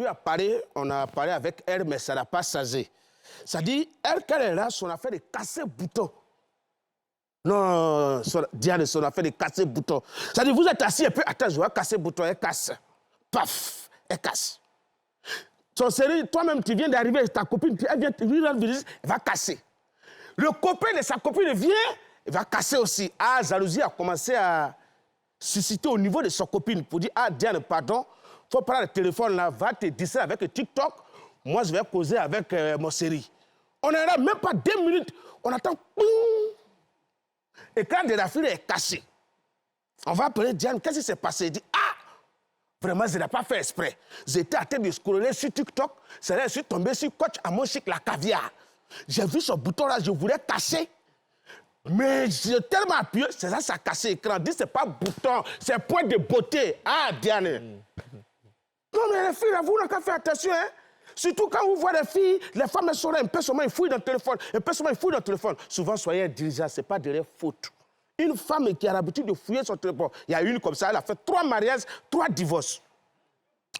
à parler, on a parlé avec elle, mais ça n'a pas sagé. Ça dit, elle, quand elle est là, son affaire de casser bouton. Non, Diane, son affaire de casser bouton. Ça dit, vous êtes assis et puis, attends, je vais casser bouton, elle casse. Paf, elle casse. Son série, toi-même, tu viens d'arriver, ta copine, elle vient, elle va casser. Le copain de sa copine vient, il va casser aussi. Ah, jalousie a commencé à susciter au niveau de sa copine pour dire, ah, Diane, pardon, il faut prendre le téléphone là, va te distraire avec le TikTok. Moi, je vais causer avec mon série. On est là, même pas 2 minutes, on attend. L'écran de la fille est cassé. On va appeler Diane, qu'est-ce qui s'est passé? Il dit, ah, vraiment, je n'ai pas fait exprès. J'étais en train de scroller sur TikTok, c'est là que je suis tombé sur Coach Amon Chic la caviar. J'ai vu ce bouton-là, je voulais casser. Mais j'ai tellement appuyé, c'est ça, ça a cassé l'écran. Dit, c'est pas bouton, c'est point de beauté. Ah, Diane. Non, mais les filles, là, vous n'avez qu'à faire attention, hein. Surtout quand vous voyez les filles, les femmes, elles sont là, un peu seulement, ils fouillent dans le téléphone, un peu seulement, ils fouillent dans le téléphone. Souvent, soyez intelligents, ce n'est pas de leur faute. Une femme qui a l'habitude de fouiller son téléphone, il y a une comme ça, elle a fait 3 mariages, 3 divorces.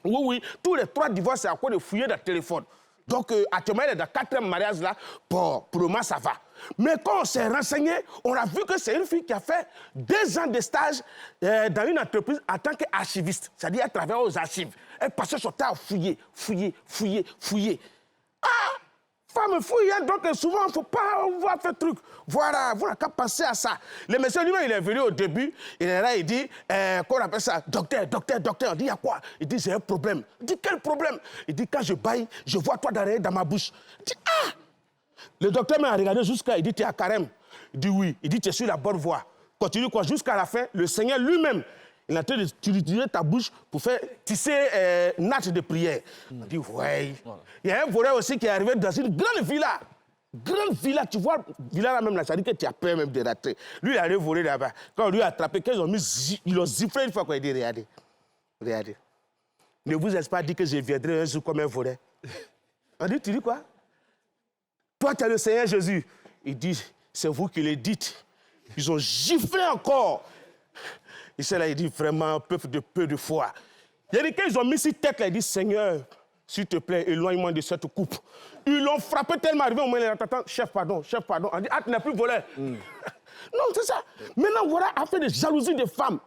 Oui, oui, tous les 3 divorces, c'est à quoi de fouiller dans le téléphone. Donc, actuellement, elle est dans le 4e mariage là, pour le moment, ça va. Mais quand on s'est renseigné, on a vu que c'est une fille qui a fait 2 ans de stage dans une entreprise en tant qu'archiviste. C'est-à-dire, elle travaille aux archives. Elle passait son temps à fouiller, fouiller, fouiller, fouiller. Ah! Femme fouille, hein, donc souvent, il ne faut pas voir ce truc. Voilà, vous n'avez qu'à penser à ça. Le monsieur lui-même, il est venu au début, il est là, il dit, qu'on appelle ça, docteur, docteur, docteur. On dit, il y a quoi? Il dit, j'ai un problème. Il dit, quel problème? Il dit, quand je baille, je vois toi derrière dans ma bouche. Il dit, ah! Le docteur m'a regardé jusqu'à, il dit, tu es à carême. Il dit, oui. Il dit, tu es sur la bonne voie. Continue quoi, jusqu'à la fin, le Seigneur lui-même, il est en train d'utiliser ta bouche pour faire tisser une natte de prière. Il dit, ouais. Voilà. Il y a un voleur aussi qui est arrivé dans une grande villa. Grande villa, tu vois, villa là même, là, ça dit que tu as peur même de rentrer. Lui, il est allé voler là-bas. Quand on lui a attrapé, ils l'ont zifflé une fois qu'il dit, regardez, regardez. Ne vous ai pas dit que je viendrai un jour comme un voleur. On dit, tu dis quoi? Toi, tu es le Seigneur Jésus. Il dit, c'est vous qui le dites. Ils ont giflé encore. Et c'est là, il dit vraiment, peuple de peu de foi. Il y a des cas, ils ont mis sur tête là, il dit, Seigneur, s'il te plaît, éloigne-moi de cette coupe. Ils l'ont frappé tellement, arrivé au moment où il attend, chef, pardon, chef, pardon. On dit, ah, tu n'es plus voleur. Non, c'est ça. Maintenant, voilà, affaire de jalousie des femmes.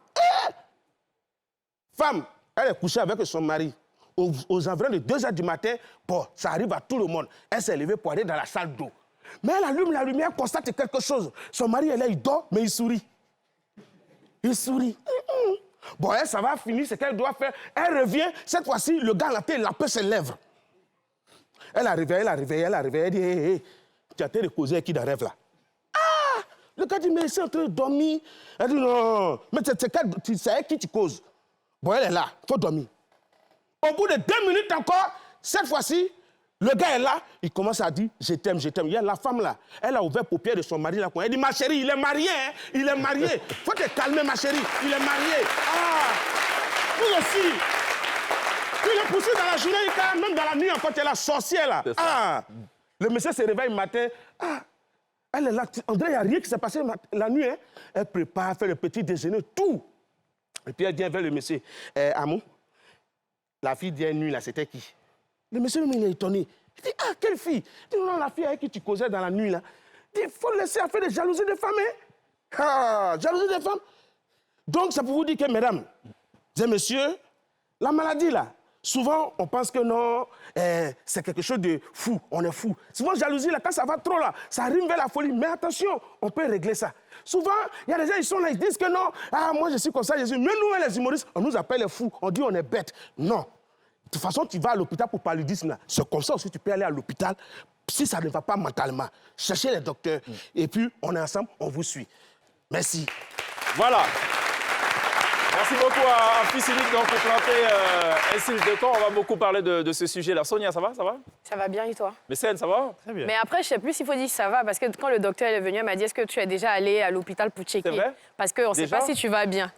Femme, elle est couchée avec son mari. Aux environs de 2 h du matin, bon, ça arrive à tout le monde. Elle s'est levée pour aller dans la salle d'eau. Mais elle allume la lumière, constate quelque chose. Son mari est là, il dort, mais il sourit. Il sourit. Bon, elle, ça va finir ce qu'elle doit faire. Elle revient, cette fois-ci, le gars la tête, il a peu ses lèvres. Elle a réveillé, elle dit, hé, tu as été de causer avec qui dans le rêve là? Ah! Le gars dit, mais c'est en train de dormir. Elle dit, non, mais c'est avec qui tu causes? Bon, elle est là, il faut dormir. Au bout de 2 minutes encore, cette fois-ci, le gars est là, il commence à dire, je t'aime, je t'aime. Il y a la femme là, elle a ouvert paupière de son mari là. Elle dit, ma chérie, il est marié, hein? Il est marié. Faut te calmer, ma chérie, il est marié. Ah! Vous aussi. Il est poussé dans la journée, même dans la nuit, quand elle est la sorcière là. Ah! Le monsieur se réveille le matin. Ah! Elle est là, André, il n'y a rien qui s'est passé la nuit. Hein? Elle prépare, fait le petit déjeuner, tout. Et puis elle vient vers le monsieur. Amou, la fille d'hier nuit là, c'était qui? Le monsieur, il est étonné. Il dit, ah, quelle fille? Il dit, non, la fille avec qui tu causais dans la nuit, là. Il dit, il faut laisser faire des jalousies de femmes, hein? Ah, jalousie des femmes. Donc, c'est pour vous dire que, mesdames et messieurs, la maladie, là, souvent, on pense que non, c'est quelque chose de fou, on est fou. Souvent, jalousie, là, quand ça va trop, là, ça rime vers la folie. Mais attention, on peut régler ça. Souvent, il y a des gens, ils sont là, ils disent que non, ah, moi, je suis comme ça, Jésus. Mais nous, les humoristes, on nous appelle les fous, on dit on est bêtes. Non. De toute façon, tu vas à l'hôpital pour paludisme. C'est comme ça aussi, tu peux aller à l'hôpital si ça ne va pas mentalement. Cherchez les docteurs. Et puis, on est ensemble, on vous suit. Merci. Voilà. Merci beaucoup à Fils Unique donc, pour planter ainsi le décor. On va beaucoup parler de ce sujet-là. Sonia, ça va? Ça va? Ça va bien et toi? Mécène, ça va? Très bien. Mais après, je ne sais plus s'il faut dire que ça va, parce que quand le docteur est venu, il m'a dit, est-ce que tu es déjà allé à l'hôpital pour checker? C'est vrai? Parce qu'on ne sait Déjà? pas si tu vas bien.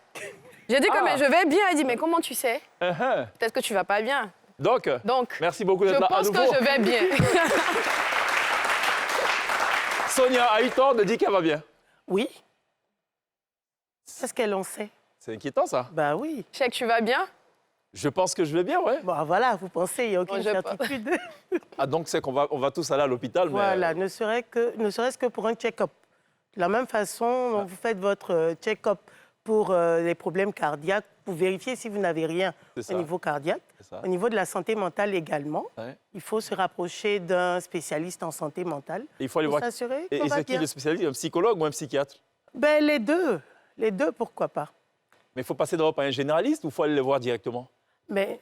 J'ai dit que mais je vais bien. Il dit, mais comment tu sais? Peut-être que tu ne vas pas bien. Donc, merci beaucoup d'être là à nouveau. Je pense que je vais bien. Sonia a eu tort de dire qu'elle va bien. Oui. C'est ce qu'elle en sait. C'est inquiétant, ça. Bah oui. Je sais que tu vas bien. Je pense que je vais bien, ouais. Bon, voilà, vous pensez, il n'y a aucune Moi, j'ai pas. certitude. Ah, donc c'est on va tous aller à l'hôpital, mais... Voilà, ne serait-ce que pour un check-up. De la même façon dont vous faites votre check-up pour les problèmes cardiaques, pour vérifier si vous n'avez rien C'est ça. au niveau cardiaque. C'est ça. Au niveau de la santé mentale également, Ouais. il faut se rapprocher d'un spécialiste en santé mentale Il faut aller pour voir... s'assurer Et qu'on va c'est qui bien. le spécialiste? Un psychologue ou un psychiatre? Ben, les deux, pourquoi pas. Mais il faut passer d'abord par un généraliste ou il faut aller le voir directement? Mais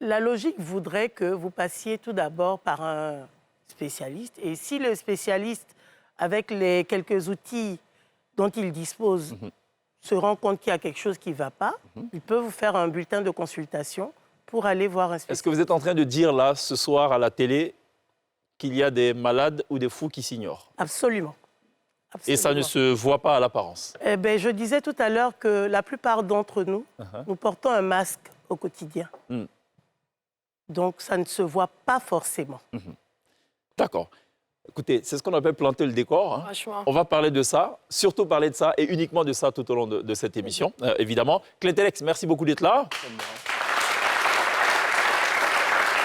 la logique voudrait que vous passiez tout d'abord par un spécialiste. Et si le spécialiste, avec les quelques outils dont il dispose, se rend compte qu'il y a quelque chose qui ne va pas, il peut vous faire un bulletin de consultation pour aller voir un Est-ce spécialiste. que vous êtes en train de dire là, ce soir à la télé, qu'il y a des malades ou des fous qui s'ignorent? Absolument. Et ça ne se voit pas à l'apparence? Eh ben, je disais tout à l'heure que la plupart d'entre nous, nous portons un masque au quotidien. Donc, ça ne se voit pas forcément. D'accord. Écoutez, c'est ce qu'on appelle planter le décor. Hein. Franchement. On va parler de ça, surtout parler de ça et uniquement de ça tout au long de cette émission, évidemment. Clintélex, merci beaucoup d'être là.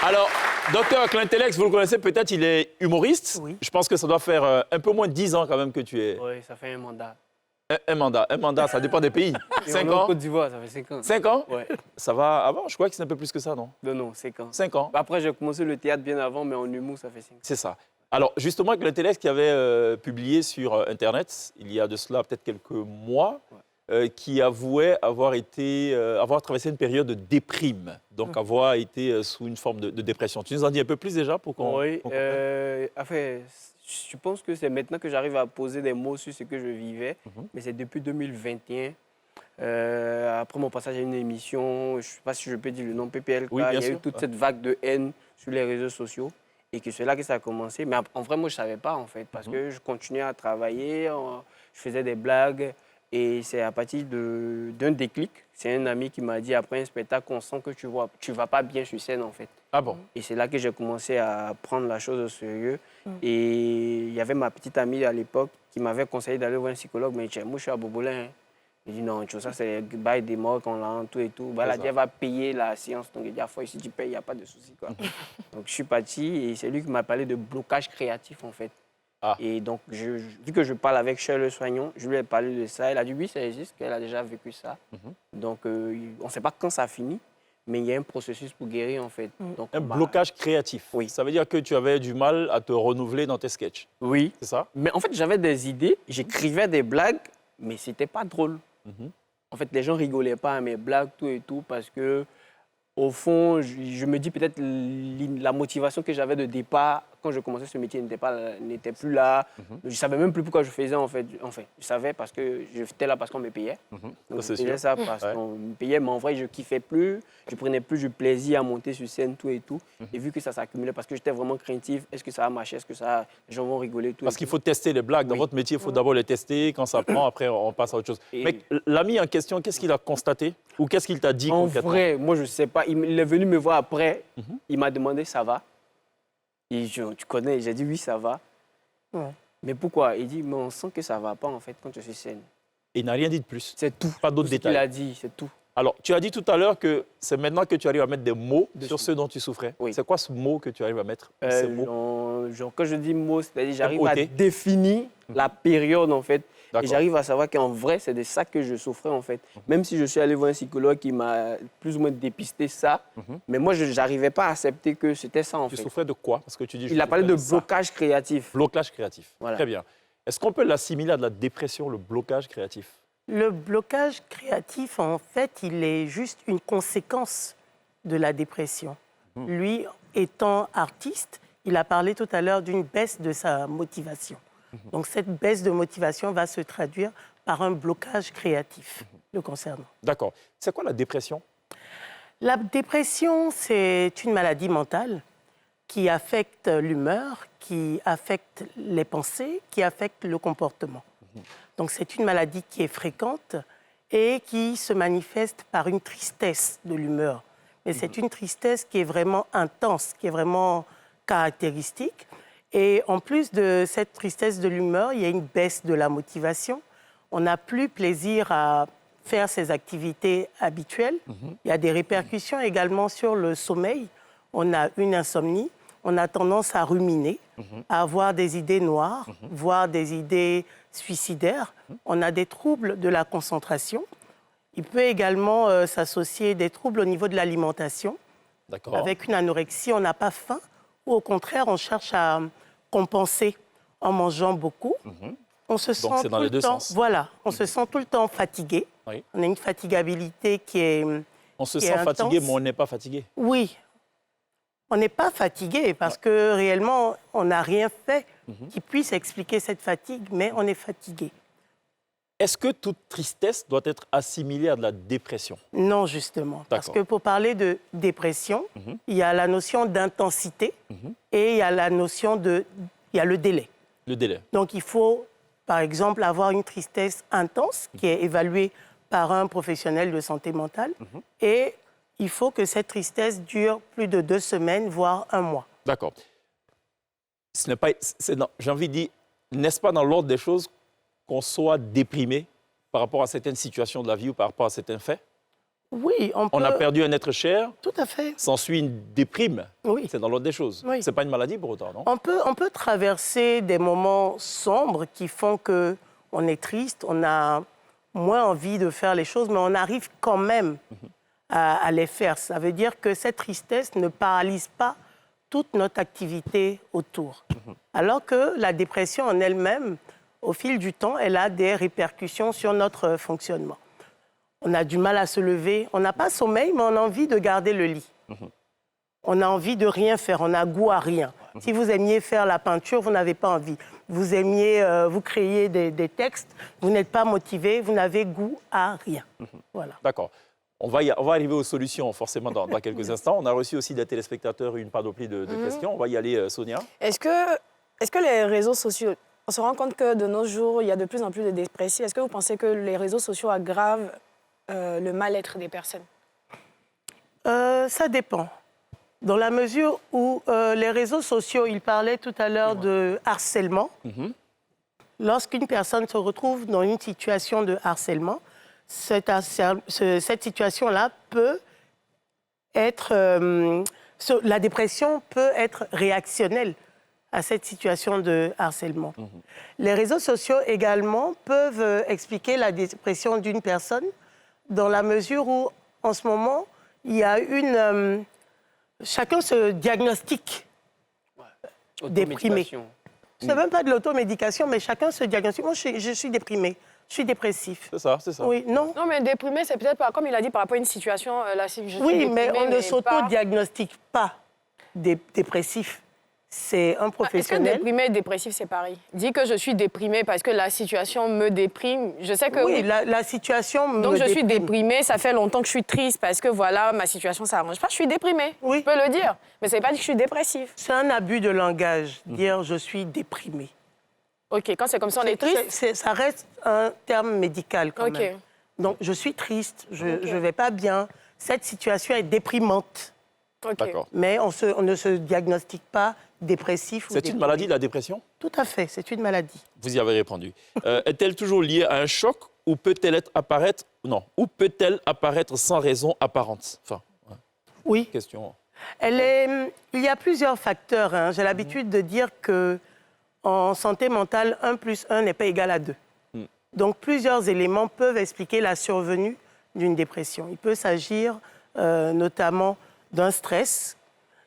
Alors, docteur Clintélex, vous le connaissez peut-être, il est humoriste. Oui. Je pense que ça doit faire un peu moins de 10 ans quand même que tu es... Oui, ça fait un mandat. Un mandat, ça dépend des pays. Et 5 on est en ans? Côte d'Ivoire, ça fait 5 ans. 5 ans? Ouais. Ça va avant? Je crois que c'est un peu plus que ça, non? Non, 5 ans. 5 ans. Après, j'ai commencé le théâtre bien avant, mais en humour, ça fait 5 ans. C'est ça. Alors, justement, Clintélex qui avait publié sur Internet, il y a de cela peut-être quelques mois, qui avouait avoir traversé une période de déprime, donc avoir été sous une forme de dépression. Tu nous en dis un peu plus déjà pour qu'on... Oui, qu'on comprenne? enfin, je pense que c'est maintenant que j'arrive à poser des mots sur ce que je vivais, mais c'est depuis 2021. Après mon passage à une émission, je ne sais pas si je peux dire le nom, PPLK, Oui, bien il y a sûr. eu toute cette vague de haine sur les réseaux sociaux. Et que c'est là que ça a commencé. Mais en vrai, moi, je ne savais pas, en fait, parce que je continuais à travailler, je faisais des blagues. Et c'est à partir d'un déclic. C'est un ami qui m'a dit, après un spectacle, on sent que tu ne vas pas bien sur scène, en fait. Ah bon? Et c'est là que j'ai commencé à prendre la chose au sérieux. Et il y avait ma petite amie à l'époque qui m'avait conseillé d'aller voir un psychologue. Mais moi, je suis à Bobolin. Il dit non, ça, c'est le bail des morts qu'on l'a, tout et tout. Bah, elle a dit, elle va payer la séance. Donc, il dit, si tu payes, il n'y a pas de souci, quoi. Donc, je suis parti et c'est lui qui m'a parlé de blocage créatif, en fait. Ah. Et donc, vu que je parle avec Charles Soignon, je lui ai parlé de ça. Elle a dit, oui, ça existe, qu'elle a déjà vécu ça. Donc, on ne sait pas quand ça finit, mais il y a un processus pour guérir, en fait. Donc, Un blocage créatif. Oui. Ça veut dire que tu avais du mal à te renouveler dans tes sketchs. Oui. C'est ça? Mais en fait, j'avais des idées, j'écrivais des blagues, mais ce n'était pas drôle. En fait, les gens rigolaient pas à mes blagues, tout et tout, parce que, au fond, je me dis peut-être la motivation que j'avais de départ, quand je commençais ce métier, n'était plus là. Je ne savais même plus pourquoi je faisais, en fait. Enfin, je savais parce que j'étais là parce qu'on me payait. Donc, c'est je faisais sûr. ça parce qu'on me payait, mais en vrai, je kiffais plus. Je prenais plus du plaisir à monter sur scène, tout et tout. Et vu que ça s'accumulait, parce que j'étais vraiment craintif, est-ce que ça va marcher, est-ce que les gens vont rigoler, tout. Parce qu'il faut tester les blagues. Dans Oui. votre métier, il faut d'abord les tester. Quand ça prend, après, on passe à autre chose. Et- Mais l'ami en question, qu'est-ce qu'il a constaté? Ou qu'est-ce qu'il t'a dit En concrètement? vrai, moi, je ne sais pas. Il est venu me voir après. Il m'a demandé, ça va? Et tu connais? J'ai dit, oui, ça va. Ouais. Mais pourquoi? Il dit, mais on sent que ça ne va pas, en fait, quand je suis scène. Il n'a rien dit de plus. C'est tout. Pas d'autres Tout ce qu'il détails. a dit, c'est tout. Alors, tu as dit tout à l'heure que c'est maintenant que tu arrives à mettre des mots Dessus. sur ce dont tu souffrais. Oui. C'est quoi ce mot que tu arrives à mettre? Ces mots? Quand je dis mot, c'est-à-dire j'arrive à MOT. définir la période, en fait. Et D'accord. j'arrive à savoir qu'en vrai, c'est de ça que je souffrais, en fait. Même si je suis allé voir un psychologue qui m'a plus ou moins dépisté ça, mais moi, je n'arrivais pas à accepter que c'était ça, en Tu fait. souffrais de quoi? Parce que tu dis. je Il a parlé de souffrais ça. blocage créatif. Blocage créatif. Voilà. Très bien. Est-ce qu'on peut l'assimiler à de la dépression, le blocage créatif? Le blocage créatif, en fait, il est juste une conséquence de la dépression. Lui, étant artiste, il a parlé tout à l'heure d'une baisse de sa motivation. Donc cette baisse de motivation va se traduire par un blocage créatif le concernant. D'accord. C'est quoi la dépression? La dépression, c'est une maladie mentale qui affecte l'humeur, qui affecte les pensées, qui affecte le comportement. Donc c'est une maladie qui est fréquente et qui se manifeste par une tristesse de l'humeur. Mais c'est une tristesse qui est vraiment intense, qui est vraiment caractéristique. Et en plus de cette tristesse de l'humeur, il y a une baisse de la motivation. On n'a plus plaisir à faire ses activités habituelles. Il y a des répercussions également sur le sommeil. On a une insomnie, on a tendance à ruminer, à avoir des idées noires, voire des idées suicidaires. On a des troubles de la concentration. Il peut également s'associer des troubles au niveau de l'alimentation. D'accord. Avec une anorexie, on n'a pas faim, ou au contraire, on cherche à compenser en mangeant beaucoup. On se sent c'est dans tout les le deux temps, sens. voilà, on se sent tout le temps fatigué. Oui. On a une fatigabilité qui est On se qui sent est fatigué, intense. mais on n'est pas fatigué. Oui, on n'est pas fatigué parce que réellement, on n'a rien fait qui puisse expliquer cette fatigue, mais on est fatigué. Est-ce que toute tristesse doit être assimilée à de la dépression? Non, justement. Parce D'accord. que pour parler de dépression, il y a la notion d'intensité et il y a la notion de... Il y a le délai. Le délai. Donc, il faut, par exemple, avoir une tristesse intense qui est évaluée par un professionnel de santé mentale. Et il faut que cette tristesse dure plus de 2 semaines, voire 1 mois. D'accord. Ce n'est pas, j'ai envie de dire, n'est-ce pas dans l'ordre des choses qu'on soit déprimé par rapport à certaines situations de la vie ou par rapport à certains faits? Oui, on peut... On a perdu un être cher, Tout à fait. s'ensuit une déprime. Oui. C'est dans l'ordre des choses. Oui. Ce n'est pas une maladie pour autant, non? On peut traverser des moments sombres qui font qu'on est triste, on a moins envie de faire les choses, mais on arrive quand même à les faire. Ça veut dire que cette tristesse ne paralyse pas toute notre activité autour. Alors que la dépression en elle-même, au fil du temps, elle a des répercussions sur notre fonctionnement. On a du mal à se lever, on n'a pas sommeil, mais on a envie de garder le lit. On a envie de rien faire, on a goût à rien. Si vous aimiez faire la peinture, vous n'avez pas envie. Vous aimiez, vous créez des textes, vous n'êtes pas motivé, vous n'avez goût à rien. Voilà. D'accord. On va arriver aux solutions forcément dans quelques instants. On a reçu aussi des téléspectateurs une panoplie de questions. On va y aller, Sonia. Est-ce que les réseaux sociaux, on se rend compte que de nos jours, il y a de plus en plus de dépressifs. Est-ce que vous pensez que les réseaux sociaux aggravent le mal-être des personnes? Ça dépend. Dans la mesure où les réseaux sociaux, il parlait tout à l'heure de harcèlement. Lorsqu'une personne se retrouve dans une situation de harcèlement, cette situation-là peut être... la dépression peut être réactionnelle à cette situation de harcèlement. Les réseaux sociaux également peuvent expliquer la dépression d'une personne dans la mesure où, en ce moment, il y a une... chacun se diagnostique déprimé. Automédication. Ce n'est même pas de l'automédication, mais chacun se diagnostique. Moi, je suis déprimé, je suis dépressif. C'est ça, c'est ça. Oui, non? Non, mais déprimé, c'est peut-être pas, comme il a dit, par rapport à une situation. Là, je suis Oui, mais déprimé, on ne pas- s'auto-diagnostique pas dépressif. C'est un Est-ce que professionnel. déprimé et dépressif, c'est pareil? Dis que je suis déprimé parce que la situation me déprime. Je sais que Oui, la situation me donc je suis déprime. déprimée, ça fait longtemps que je suis triste parce que voilà, ma situation ça arrange pas. Je suis déprimée. Oui. Je peux le dire, mais ça veut pas dire que je suis dépressif. C'est un abus de langage, dire je suis déprimé. OK, quand c'est comme ça, on est triste. Ça reste un terme médical quand OK. même. Donc, je suis triste, je ne vais pas bien. Cette situation est déprimante, OK. D'accord. mais on ne se diagnostique pas dépressif. ou C'est une déprimé. maladie, la dépression? Tout à fait, c'est une maladie. Vous y avez répondu. Est-elle toujours liée à un choc ou peut-elle apparaître... Non. Ou peut-elle apparaître sans raison apparente? Enfin, Oui. question. Il y a plusieurs facteurs. Hein. J'ai l'habitude de dire qu'en santé mentale, 1 + 1 n'est pas égal à 2. Donc, plusieurs éléments peuvent expliquer la survenue d'une dépression. Il peut s'agir notamment d'un stress.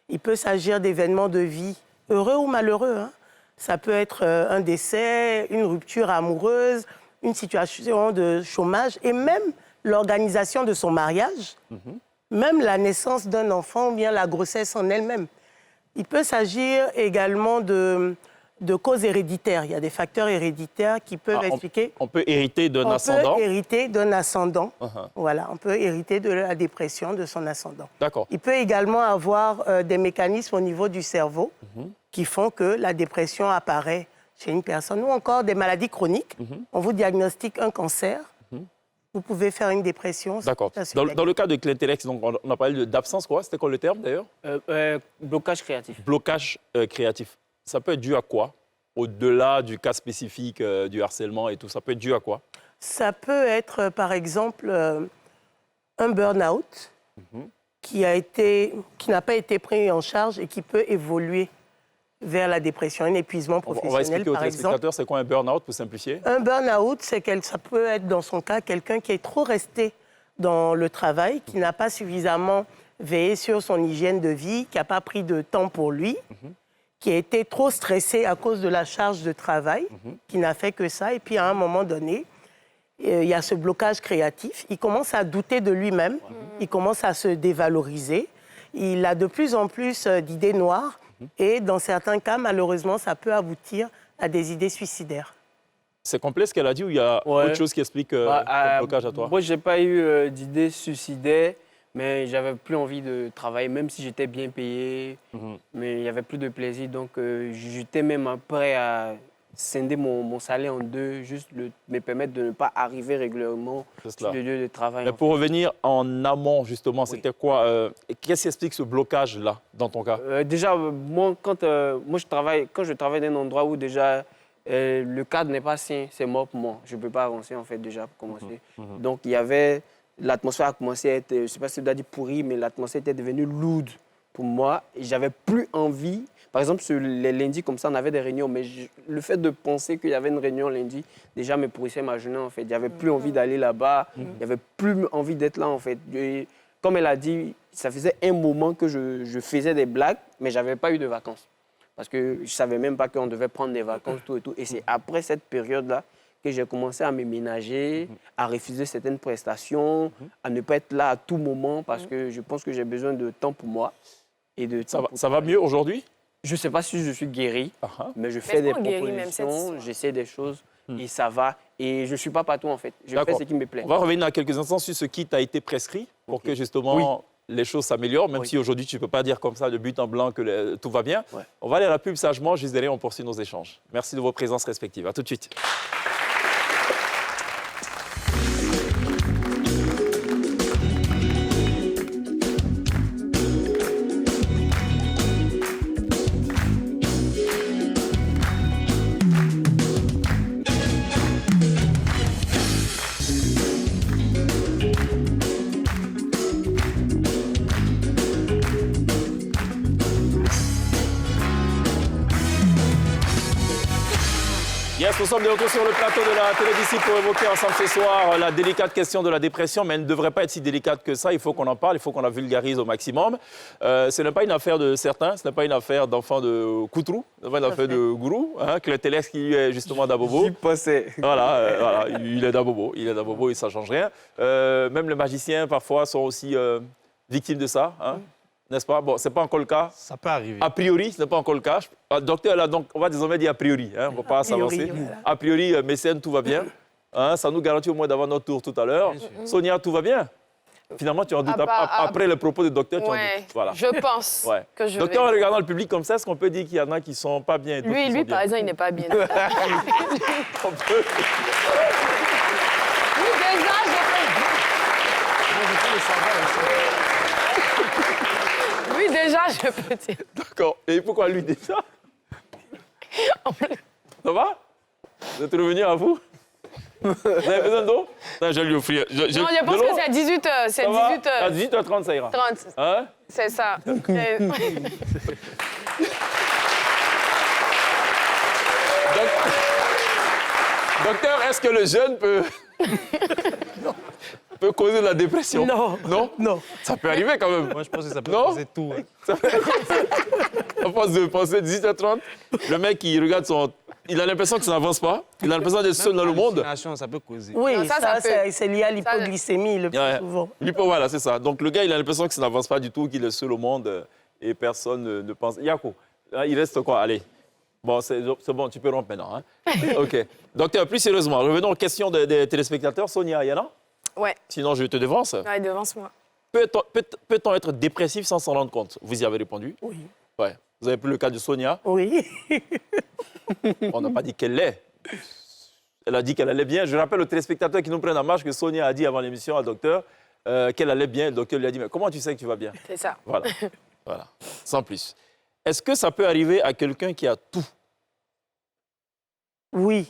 Il peut s'agir d'événements de vie, heureux ou malheureux. Hein. Ça peut être un décès, une rupture amoureuse, une situation de chômage et même l'organisation de son mariage. Même la naissance d'un enfant ou bien la grossesse en elle-même. Il peut s'agir également de causes héréditaires. Il y a des facteurs héréditaires qui peuvent expliquer... On peut hériter d'un On ascendant? peut hériter d'un ascendant. Uh-huh. Voilà, on peut hériter de la dépression de son ascendant. D'accord. Il peut également avoir des mécanismes au niveau du cerveau qui font que la dépression apparaît chez une personne. Ou encore des maladies chroniques. On vous diagnostique un cancer. Vous pouvez faire une dépression. D'accord. Ça, c'est Dans le cas de Clinterex, donc on a parlé d'absence, quoi? C'était quoi le terme d'ailleurs? Blocage créatif. Blocage créatif. Ça peut être dû à quoi? Au-delà du cas spécifique du harcèlement et tout, ça peut être dû à quoi? Ça peut être, par exemple, un burn-out qui n'a pas été pris en charge et qui peut évoluer vers la dépression, un épuisement On va professionnel, expliquer aux par exemple. téléspectateurs c'est quoi un burn-out pour simplifier. Un burn-out, ça peut être, dans son cas, quelqu'un qui est trop resté dans le travail, qui n'a pas suffisamment veillé sur son hygiène de vie, qui n'a pas pris de temps pour lui, qui a été trop stressé à cause de la charge de travail, qui n'a fait que ça. Et puis, à un moment donné, il y a ce blocage créatif. Il commence à douter de lui-même, il commence à se dévaloriser. Il a de plus en plus d'idées noires. Et dans certains cas, malheureusement, ça peut aboutir à des idées suicidaires. C'est complet ce qu'elle a dit ou il y a autre chose qui explique le blocage à toi? Moi, je n'ai pas eu d'idées suicidaires, mais j'avais plus envie de travailler, même si j'étais bien payé. Mais il n'y avait plus de plaisir. Donc, j'étais même prêt à scinder mon salaire en deux, juste me permettre de ne pas arriver régulièrement sur le lieu de travail. Mais pour revenir en amont, justement, c'était quoi? Qu'est-ce qui explique ce blocage-là, dans ton cas? Déjà, moi, quand je travaille dans un endroit où déjà le cadre n'est pas sain, c'est mort pour moi. Je ne peux pas avancer, en fait, déjà, pour commencer. Donc, il y avait... L'atmosphère a commencé à être, je ne sais pas si je dois dire pourrie, mais l'atmosphère était devenue lourde pour moi. Et j'avais plus envie... Par exemple, sur les lundis, comme ça, on avait des réunions, mais le fait de penser qu'il y avait une réunion lundi, déjà me pourrissait ma journée, en fait. Il n'y avait plus envie d'aller là-bas, il n'y avait plus envie d'être là, en fait. Et, comme elle a dit, ça faisait un moment que je faisais des blagues, mais je n'avais pas eu de vacances. Parce que je ne savais même pas qu'on devait prendre des vacances, tout et tout. Et c'est après cette période-là que j'ai commencé à me ménager, à refuser certaines prestations, à ne pas être là à tout moment, parce que je pense que j'ai besoin de temps pour moi. Et de Ça va mieux aujourd'hui? Je ne sais pas si je suis guéri, mais je fais des propositions, j'essaie des choses et ça va. Et je ne suis pas partout, en fait. Je fais ce qui me plaît. On va revenir dans quelques instants sur ce qui t'a été prescrit pour que, justement, les choses s'améliorent, même si aujourd'hui, tu ne peux pas dire comme ça de but en blanc que tout va bien. On va aller à la pub sagement. Juste derrière, on poursuit nos échanges. Merci de vos présences respectives. À tout de suite. Yes, nous sommes de retour sur le plateau de la télévision pour évoquer ensemble ce soir la délicate question de la dépression, mais elle ne devrait pas être si délicate que ça. Il faut qu'on en parle, il faut qu'on la vulgarise au maximum. Ce n'est pas une affaire de certains, ce n'est pas une affaire d'enfants de Koutrou, ce n'est pas une affaire de gourou, que le Télex qui est justement d'Abobo. J'y passais. Voilà, il est d'Abobo, et ça ne change rien. Même les magiciens, parfois, sont aussi victimes de ça. N'est-ce pas? Bon, ce n'est pas encore le cas. Ça peut arriver. A priori, ce n'est pas encore le cas. Docteur, là, donc, on va désormais dire a priori. On ne va pas s'avancer. Voilà. A priori, mécène, tout va bien. Ça nous garantit au moins d'avoir notre tour tout à l'heure. Sonia, tout va bien? Finalement, tu en doutes. Après le propos du docteur, tu en doutes. Voilà. Je pense que je Docteur, en vais... regardant le public comme ça, est-ce qu'on peut dire qu'il y en a qui ne sont pas bien? Lui, par exemple, il n'est pas bien. On peut... Oui, déjà, Lui, déjà, je peux dire. D'accord. Et pourquoi lui déjà? Ça va? Vous êtes revenu à vous? Vous avez besoin d'eau? Non, je vais lui offrir. Non, je pense que c'est à 18h. C'est À 18h30. 18h30, ça ira. Hein? C'est ça. Docteur, est-ce que le jeûne peut causer de la dépression? Non. Non? Non. Ça peut arriver quand même. Moi, je pense que ça peut Non? causer tout. À force de penser 18h30, le mec, il regarde son... Il a l'impression que ça n'avance pas. Il a l'impression d'être seul dans le monde. Ça peut causer. Oui, Non, ça peut. c'est lié à l'hypoglycémie le plus souvent. Voilà, c'est ça. Donc le gars, il a l'impression que ça n'avance pas du tout, qu'il est seul au monde et personne ne pense... Yako, il reste quoi? Allez. Bon, c'est bon, tu peux rompre maintenant. OK. Docteur, plus sérieusement, revenons aux questions des téléspectateurs. Sonia, Yana? Ouais. Sinon, je te devance. Ouais, devance-moi. Peut-on être dépressif sans s'en rendre compte? Vous y avez répondu? Oui. Ouais. Vous avez pris le cas de Sonia. Oui. On n'a pas dit qu'elle l'est. Elle a dit qu'elle allait bien. Je rappelle aux téléspectateurs qui nous prennent en marche que Sonia a dit avant l'émission à docteur qu'elle allait bien. Le docteur lui a dit, mais comment tu sais que tu vas bien? C'est ça. Voilà. Voilà. Sans plus. Est-ce que ça peut arriver à quelqu'un qui a tout? Oui,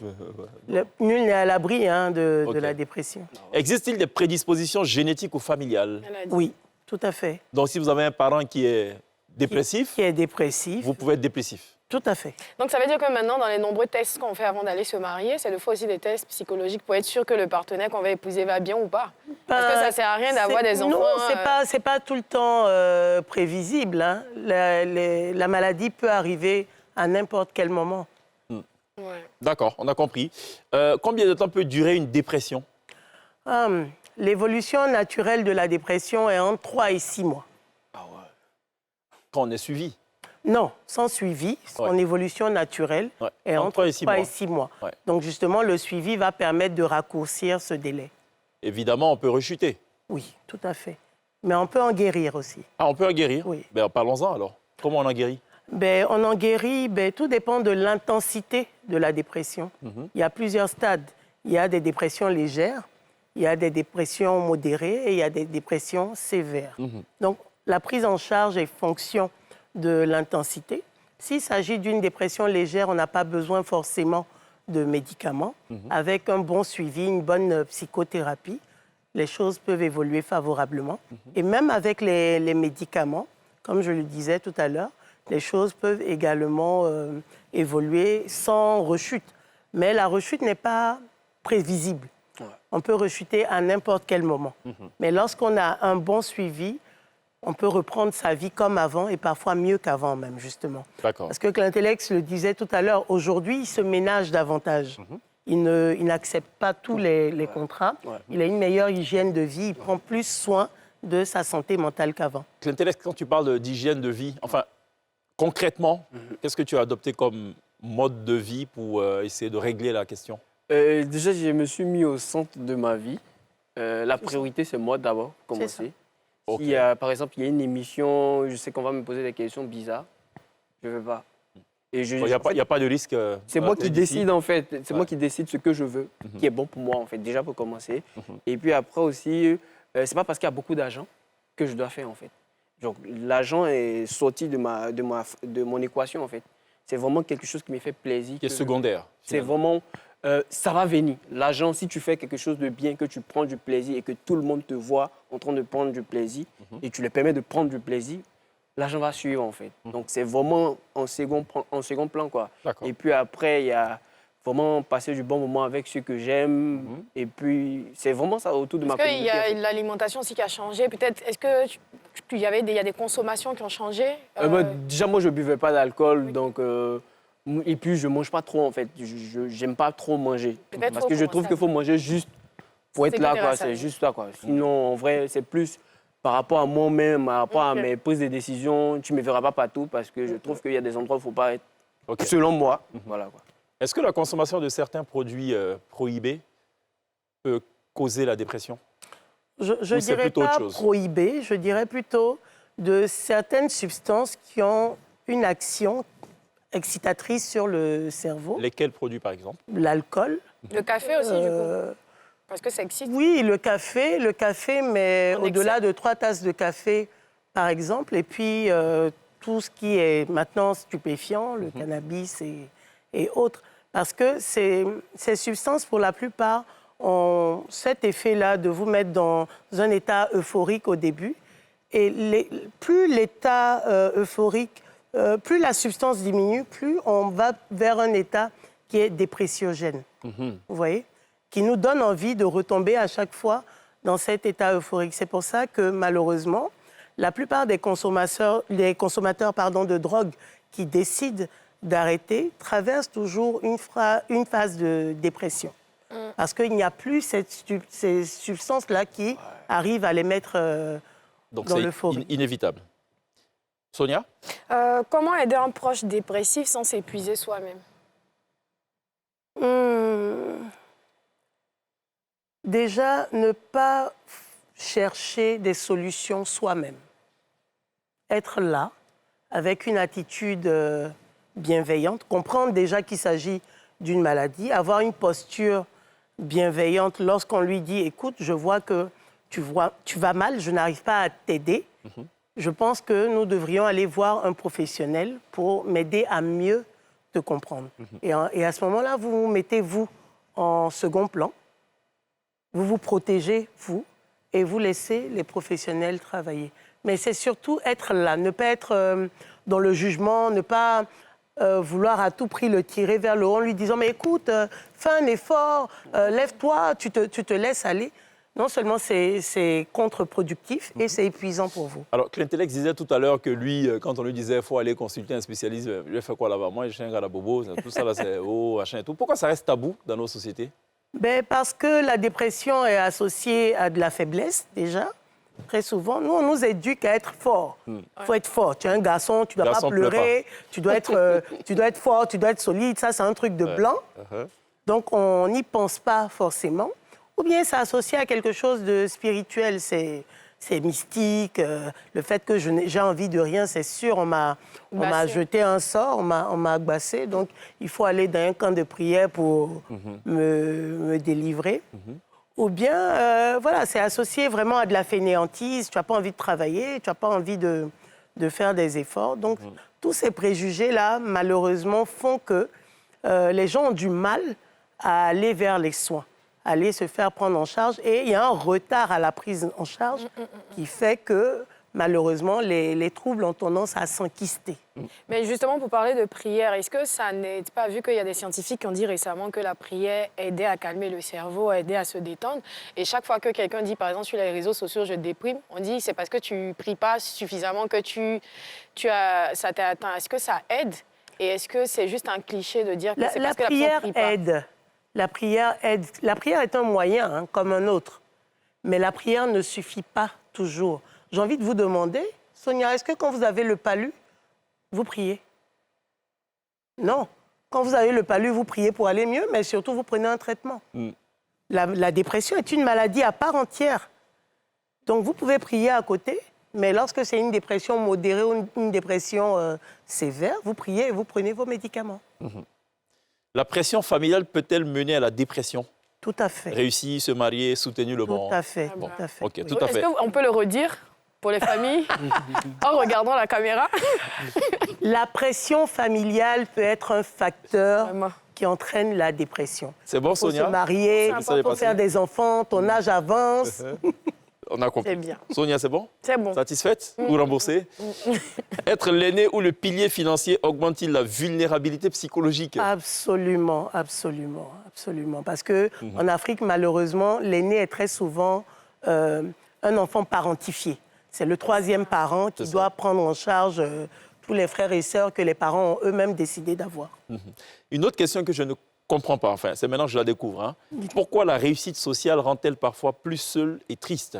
nul n'est à l'abri de Ok. la dépression. Existe-t-il des prédispositions génétiques ou familiales? Elle a dit. Oui, tout à fait. Donc, si vous avez un parent qui est dépressif, Qui est dépressif, vous pouvez être dépressif. tout à fait. Donc ça veut dire que maintenant, dans les nombreux tests qu'on fait avant d'aller se marier, c'est de fois aussi des tests psychologiques pour être sûr que le partenaire qu'on va épouser va bien ou pas. Parce que ça sert à rien d'avoir des enfants. Non, c'est pas tout le temps prévisible. Hein. La maladie peut arriver à n'importe quel moment. Ouais. D'accord, on a compris. Combien de temps peut durer une dépression? L'évolution naturelle de la dépression est entre 3 et 6 mois. Quand on est suivi. Non, sans suivi, son évolution naturelle Ouais. est Entre entre 3 et 6 3 mois. et 6 mois. Ouais. Donc justement, le suivi va permettre de raccourcir ce délai. Évidemment, on peut rechuter. Oui, tout à fait. Mais on peut en guérir aussi. Ah, on peut en guérir? Oui. Ben, parlons-en alors. Comment on en guérit? On en guérit, tout dépend de l'intensité de la dépression. Il y a plusieurs stades. Il y a des dépressions légères, il y a des dépressions modérées et il y a des dépressions sévères. Donc, la prise en charge est fonction de l'intensité. S'il s'agit d'une dépression légère, on n'a pas besoin forcément de médicaments. Avec un bon suivi, une bonne psychothérapie, les choses peuvent évoluer favorablement. Et même avec les médicaments, comme je le disais tout à l'heure, les choses peuvent également évoluer sans rechute. Mais la rechute n'est pas prévisible. On peut rechuter à n'importe quel moment. Mais lorsqu'on a un bon suivi, on peut reprendre sa vie comme avant et parfois mieux qu'avant même, justement. D'accord. Parce que Clintellex le disait tout à l'heure, aujourd'hui, il se ménage davantage. Il n'accepte pas tous les contrats. Il a une meilleure hygiène de vie. Il prend plus soin de sa santé mentale qu'avant. Clintellex, quand tu parles d'hygiène de vie, enfin, concrètement, qu'est-ce que tu as adopté comme mode de vie pour essayer de régler la question? Déjà, je me suis mis au centre de ma vie. La priorité, c'est moi d'abord, commencer. Ok. S'il y a, par exemple, il y a une émission, je sais qu'on va me poser des questions bizarres, je ne vais pas. Et Il n'y a pas de risque. c'est moi qui t'es d'ici. décide, en fait. C'est Ouais. moi qui décide ce que je veux, qui est bon pour moi, en fait, déjà pour commencer. Et puis après aussi, c'est pas parce qu'il y a beaucoup d'argent que je dois faire, en fait. Donc, l'argent est sorti de mon équation, en fait. C'est vraiment quelque chose qui me fait plaisir. Qui est que je- secondaire. C'est vraiment, ça va venir. L'argent, si tu fais quelque chose de bien, que tu prends du plaisir et que tout le monde te voit en train de prendre du plaisir et tu le permets de prendre du plaisir, l'argent va suivre en fait. Donc c'est vraiment en second plan quoi. D'accord. Et puis après, il y a vraiment passer du bon moment avec ceux que j'aime. Et puis c'est vraiment ça autour de ma Est-ce qu'il y communauté. a l'alimentation aussi qui a changé? Peut-être, est-ce que il y a des consommations qui ont changé? Déjà, moi, je ne buvais pas d'alcool, donc... et puis, je ne mange pas trop, en fait. Je n'aime pas trop manger. Peut-être Parce faut que je commencer trouve à- qu'il faut manger juste pour être C'est là, que quoi. t'es C'est rassasié. juste ça, quoi. Sinon, en vrai, c'est plus par rapport à moi-même, par rapport à Ok. mes prises de décision. Tu ne me verras pas partout parce que je trouve qu'il y a des endroits où il ne faut pas être. Ok. Selon moi. Voilà, quoi. Est-ce que la consommation de certains produits prohibés peut causer la dépression? Je Ou c'est dirais plutôt autre pas chose? prohibé, je dirais plutôt de certaines substances qui ont une action excitatrice sur le cerveau. Lesquels produits, par exemple? L'alcool. Le café aussi, du coup? Parce que ça excite. Oui, le café, mais En au-delà excès. de 3 tasses de café, par exemple. Et puis, tout ce qui est maintenant stupéfiant, le cannabis et autres. Parce que ces substances, pour la plupart, ont cet effet-là de vous mettre dans un état euphorique au début. Et plus l'état euphorique, plus la substance diminue, plus on va vers un état qui est dépressiogène. Vous voyez? Qui nous donne envie de retomber à chaque fois dans cet état euphorique. C'est pour ça que, malheureusement, la plupart des consommateurs de drogue qui décident d'arrêter traversent toujours une phase de dépression. Parce qu'il n'y a plus ces substances-là qui arrivent à les mettre Donc dans c'est l'euphorie. inévitable. Sonia? Comment aider un proche dépressif sans s'épuiser soi-même? Déjà, ne pas chercher des solutions soi-même. Être là, avec une attitude bienveillante, comprendre déjà qu'il s'agit d'une maladie, avoir une posture bienveillante lorsqu'on lui dit « Écoute, je vois que tu vas mal, je n'arrive pas à t'aider. Je pense que nous devrions aller voir un professionnel pour m'aider à mieux te comprendre. Et à ce moment-là, vous vous mettez, vous, en second plan. Vous vous protégez, vous, et vous laissez les professionnels travailler. Mais c'est surtout être là, ne pas être dans le jugement, ne pas vouloir à tout prix le tirer vers le haut en lui disant « Mais écoute, fais un effort, lève-toi, tu te laisses aller ». Non seulement c'est contre-productif et c'est épuisant pour vous. Alors, Clintellex disait tout à l'heure que lui, quand on lui disait qu'il faut aller consulter un spécialiste, je fais quoi là-bas? Moi, je suis un gars de bobo, tout ça là, c'est oh, machin et tout. Pourquoi ça reste tabou dans nos sociétés? Ben, parce que la dépression est associée à de la faiblesse, déjà. Très souvent, nous, on nous éduque à être fort. Il faut être fort. Tu es un garçon, tu ne dois pas pleurer, tu dois être fort, tu dois être solide. Ça, c'est un truc de blanc. Donc, on n'y pense pas forcément. Ou bien, c'est associé à quelque chose de spirituel. C'est mystique. Le fait que j'ai envie de rien, c'est sûr. On m'a jeté un sort, on m'a agbassé. Donc, il faut aller dans un camp de prière pour me délivrer. Ou bien, voilà, c'est associé vraiment à de la fainéantise. Tu n'as pas envie de travailler, tu n'as pas envie de faire des efforts. Donc, tous ces préjugés-là, malheureusement, font que les gens ont du mal à aller vers les soins, à aller se faire prendre en charge. Et il y a un retard à la prise en charge qui fait que, malheureusement, les troubles ont tendance à s'enquister. Mais justement, pour parler de prière, est-ce que ça n'aide pas, vu qu'il y a des scientifiques qui ont dit récemment que la prière aidait à calmer le cerveau, aidait à se détendre, et chaque fois que quelqu'un dit, par exemple, sur les réseaux sociaux, je déprime, on dit c'est parce que tu ne pries pas suffisamment que ça t'a atteint. Est-ce que ça aide? Et est-ce que c'est juste un cliché de dire que c'est parce que la prière prie pas? aide. La prière aide. La prière est un moyen, hein, comme un autre. Mais la prière ne suffit pas toujours. J'ai envie de vous demander, Sonia, est-ce que quand vous avez le palu, vous priez? Non. Quand vous avez le palu, vous priez pour aller mieux, mais surtout, vous prenez un traitement. La dépression est une maladie à part entière. Donc, vous pouvez prier à côté, mais lorsque c'est une dépression modérée ou une dépression sévère, vous priez et vous prenez vos médicaments. La pression familiale peut-elle mener à la dépression? Tout à fait. Réussir, se marier, soutenir le bon. Tout à fait. Bon. Tout à fait. Ok, tout à fait. Est-ce qu'on peut le redire pour les familles en regardant la caméra? La pression familiale peut être un facteur Vraiment. qui entraîne la dépression. C'est bon, Il faut Sonia? se marier, Ça est il faut passé. faire des enfants, ton âge avance. On a compris. C'est bien. Sonia, c'est bon? C'est bon. Satisfaite ou remboursée? Être l'aîné ou le pilier financier augmente-t-il la vulnérabilité psychologique? Absolument, absolument, absolument. Parce que en Afrique, malheureusement, l'aîné est très souvent un enfant parentifié. C'est le troisième parent qui doit prendre en charge tous les frères et sœurs que les parents ont eux-mêmes décidé d'avoir. Une autre question que je ne comprends pas, enfin, c'est maintenant que je la découvre. Hein. Pourquoi la réussite sociale rend-elle parfois plus seule et triste?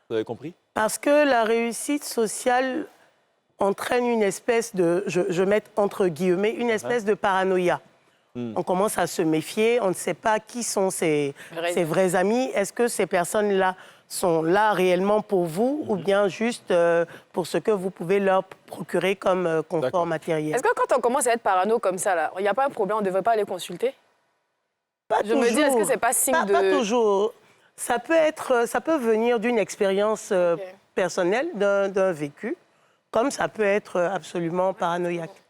Vous avez compris? Parce que la réussite sociale entraîne une espèce de, je mets entre guillemets, une espèce de paranoïa. On commence à se méfier, on ne sait pas qui sont ses vrais amis. Est-ce que ces personnes-là sont là réellement pour vous ou bien juste pour ce que vous pouvez leur procurer comme confort matériel? Est-ce que quand on commence à être parano comme ça, il n'y a pas un problème, on ne devrait pas aller consulter? Pas Je me dis, est-ce que c'est pas signe de... Pas toujours. Ça peut venir d'une expérience personnelle, d'un vécu, comme ça peut être absolument paranoïaque.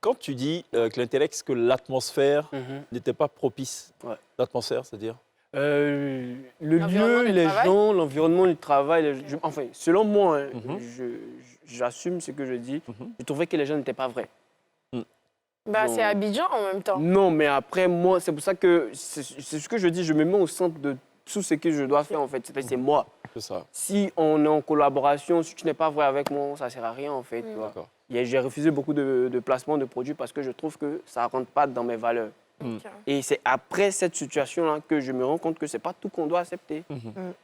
Quand tu dis, Clintellex, que l'atmosphère n'était pas propice, l'atmosphère, c'est-à-dire? Le lieu, du les travail. gens, l'environnement du travail. Enfin, selon moi, hein, j'assume ce que je dis. Je trouvais que les gens n'étaient pas vrais. Bah, c'est Abidjan en même temps. Non, mais après, moi, c'est pour ça que c'est ce que je dis. Je me mets au centre de tout ce que je dois faire, en fait. C'est moi. C'est ça. Si on est en collaboration, si tu n'es pas vrai avec moi, ça ne sert à rien, en fait. tu vois. D'accord. J'ai refusé beaucoup de placements de produits parce que je trouve que ça ne rentre pas dans mes valeurs. Et c'est après cette situation-là que je me rends compte que ce n'est pas tout qu'on doit accepter.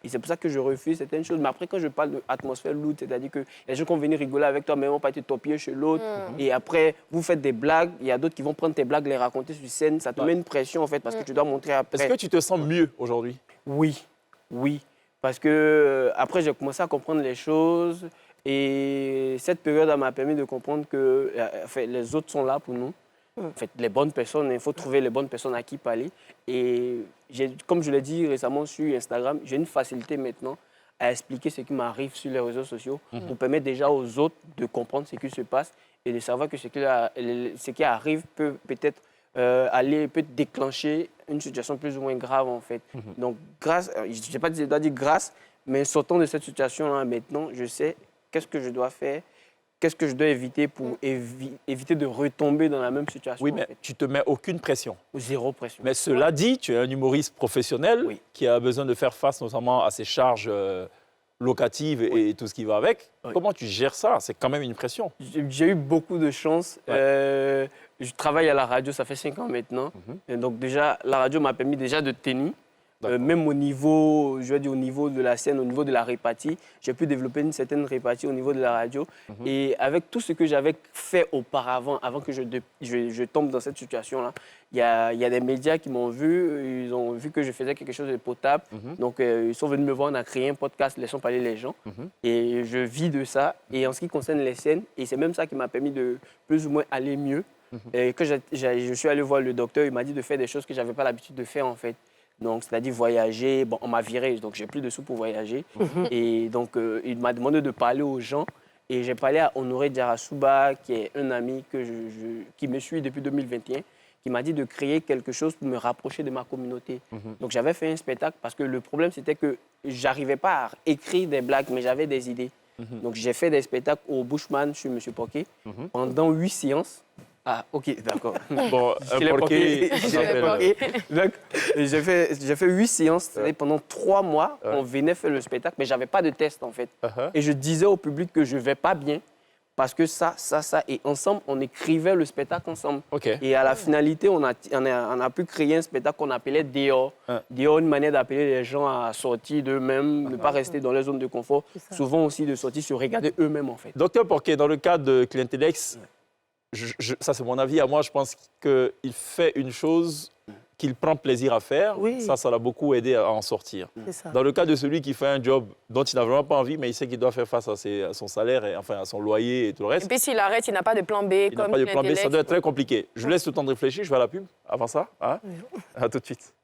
Et c'est pour ça que je refuse certaines choses. Mais après, quand je parle d'atmosphère lourde, c'est-à-dire que les gens qui vont venir rigoler avec toi, mais ils ne vont pas être torpillés chez l'autre. Et après, vous faites des blagues. Il y a d'autres qui vont prendre tes blagues, les raconter sur scène. Ça te met une pression, en fait, parce que tu dois montrer après. Est-ce que tu te sens mieux aujourd'hui? Oui, oui. Parce que après, j'ai commencé à comprendre les choses. Et cette période m'a permis de comprendre que les autres sont là pour nous. En fait, les bonnes personnes, il faut trouver les bonnes personnes à qui parler. Et comme je l'ai dit récemment sur Instagram, j'ai une facilité maintenant à expliquer ce qui m'arrive sur les réseaux sociaux pour permettre déjà aux autres de comprendre ce qui se passe et de savoir que ce qui arrive peut peut-être peut déclencher une situation plus ou moins grave, en fait. Donc, grâce, je ne sais pas si je dois dire grâce, mais sortant de cette situation-là maintenant, je sais qu'est-ce que je dois faire, qu'est-ce que je dois éviter pour éviter de retomber dans la même situation. Oui, mais en fait. tu ne te mets aucune pression. Zéro pression. Mais cela dit, tu es un humoriste professionnel Oui. qui a besoin de faire face notamment à ses charges locatives et tout ce qui va avec. Oui. Comment tu gères ça? C'est quand même une pression. J'ai eu beaucoup de chance. Ouais. Je travaille à la radio, ça fait 5 ans maintenant. Et donc déjà, la radio m'a permis déjà de tenir. Même au niveau, je veux dire, au niveau de la scène, au niveau de la répartie, j'ai pu développer une certaine répartie au niveau de la radio. Et avec tout ce que j'avais fait auparavant, avant que je tombe dans cette situation-là, il y a des médias qui m'ont vu, ils ont vu que je faisais quelque chose de potable. Donc, ils sont venus me voir, on a créé un podcast, Laissons parler les gens. Et je vis de ça. Et en ce qui concerne les scènes, et c'est même ça qui m'a permis de plus ou moins aller mieux. Et que je suis allé voir le docteur, il m'a dit de faire des choses que je n'avais pas l'habitude de faire, en fait. Donc, c'est-à-dire voyager. Bon, on m'a viré, donc j'ai plus de sous pour voyager. Et donc, il m'a demandé de parler aux gens. Et j'ai parlé à Honoré Diarasuba, qui est un ami qui me suit depuis 2021, qui m'a dit de créer quelque chose pour me rapprocher de ma communauté. Donc, j'avais fait un spectacle parce que le problème, c'était que j'arrivais pas à écrire des blagues, mais j'avais des idées. Donc, j'ai fait des spectacles au Bushman sur M. Poké pendant 8 séances. Ah, ok, d'accord. Bon, un porqué, Donc, j'ai fait 8 séances, c'est-à-dire pendant 3 mois, on venait faire le spectacle, mais je n'avais pas de test, en fait. Et je disais au public que je ne vais pas bien, parce que ça, et ensemble, on écrivait le spectacle ensemble. Et à la finalité, on a pu créer un spectacle qu'on appelait Dehors. Dehors, une manière d'appeler les gens à sortir d'eux-mêmes, ne pas rester dans leur zone de confort, souvent aussi de sortir, se regarder eux-mêmes, en fait. Docteur Porquet, dans le cadre de Clientelex, ça c'est mon avis à moi, je pense qu'il fait une chose qu'il prend plaisir à faire. Oui. Ça l'a beaucoup aidé à en sortir. C'est ça. Dans le cas de celui qui fait un job dont il n'a vraiment pas envie, mais il sait qu'il doit faire face à son salaire, et, enfin à son loyer et tout le reste. Et puis s'il arrête, il n'a pas de plan B. Il n'a pas de plan B, ça doit être très compliqué. Je vous laisse le temps de réfléchir, je vais à la pub. Avant ça, hein? À tout de suite.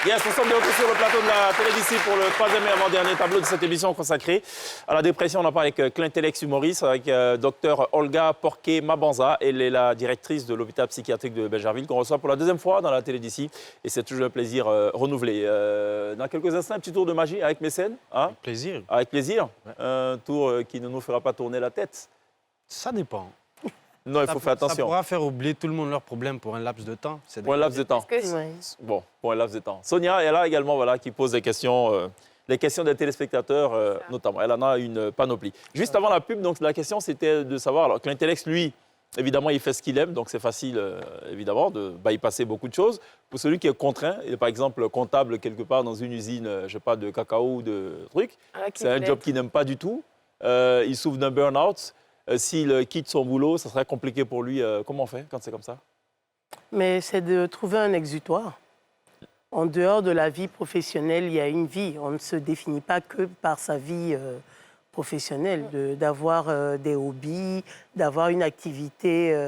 Yes, nous sommes de retour sur le plateau de la télévision pour le 3e et avant-dernier tableau de cette émission consacrée à la dépression. On en parle avec Clientelex humoriste, avec Dr Olga Porquet Mabanza. Elle est la directrice de l'hôpital psychiatrique de Belgerville qu'on reçoit pour la 2e fois dans la télé d'ici. Et c'est toujours un plaisir renouvelé. Dans quelques instants, un petit tour de magie avec Mécène. Hein? Avec plaisir. Avec plaisir. Ouais. Un tour qui ne nous fera pas tourner la tête. Ça dépend. Non, il faut faire Ça attention. pourra faire oublier tout le monde leurs problèmes pour un laps de temps. Pour un laps de temps. Ouais. Bon, pour un laps de temps. Sonia est là également, voilà, qui pose des questions des téléspectateurs notamment. Elle en a une panoplie. Juste avant la pub, donc la question c'était de savoir, alors Clientelex, lui, évidemment, il fait ce qu'il aime, donc c'est facile, évidemment, de bypasser beaucoup de choses. Pour celui qui est contraint, il est par exemple comptable quelque part dans une usine, je ne sais pas, de cacao ou de trucs, c'est un job qu'il n'aime pas du tout. Il souffre d'un burn-out. S'il quitte son boulot, ça serait compliqué pour lui. Comment on fait quand c'est comme ça? Mais c'est de trouver un exutoire. En dehors de la vie professionnelle, il y a une vie. On ne se définit pas que par sa vie professionnelle, d'avoir des hobbies, d'avoir une activité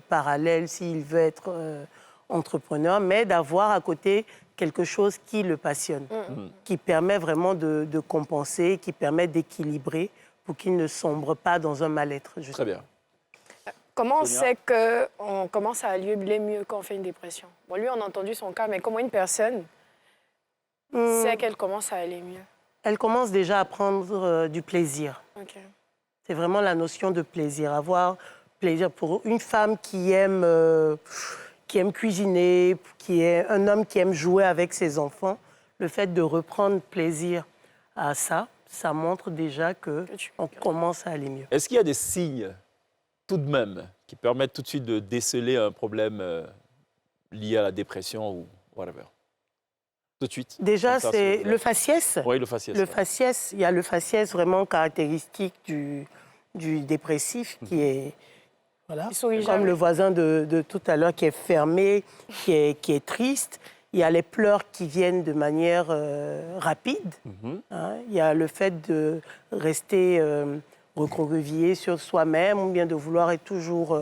parallèle s'il veut être entrepreneur, mais d'avoir à côté quelque chose qui le passionne, qui permet vraiment de compenser, qui permet d'équilibrer pour qu'il ne sombre pas dans un mal-être. Très bien. Comment on Sonia? sait qu'on commence à aller mieux quand on fait une dépression? Bon, lui, on a entendu son cas, mais comment une personne sait qu'elle commence à aller mieux? Elle commence déjà à prendre du plaisir. Ok. C'est vraiment la notion de plaisir. Avoir plaisir pour une femme qui aime cuisiner, qui est un homme qui aime jouer avec ses enfants. Le fait de reprendre plaisir à ça, ça montre déjà qu'on commence à aller mieux. Est-ce qu'il y a des signes, tout de même, qui permettent tout de suite de déceler un problème lié à la dépression ou whatever? Tout de suite. Déjà, Comme ça, c'est sur le faciès. Oui, le faciès. Le ouais. faciès, il y a le faciès vraiment caractéristique du dépressif qui est, voilà, Il sourit comme jamais. le voisin de tout à l'heure qui est fermé, qui est triste. Il y a les pleurs qui viennent de manière rapide. Hein. Il y a le fait de rester recroquevillé sur soi-même ou bien de vouloir être toujours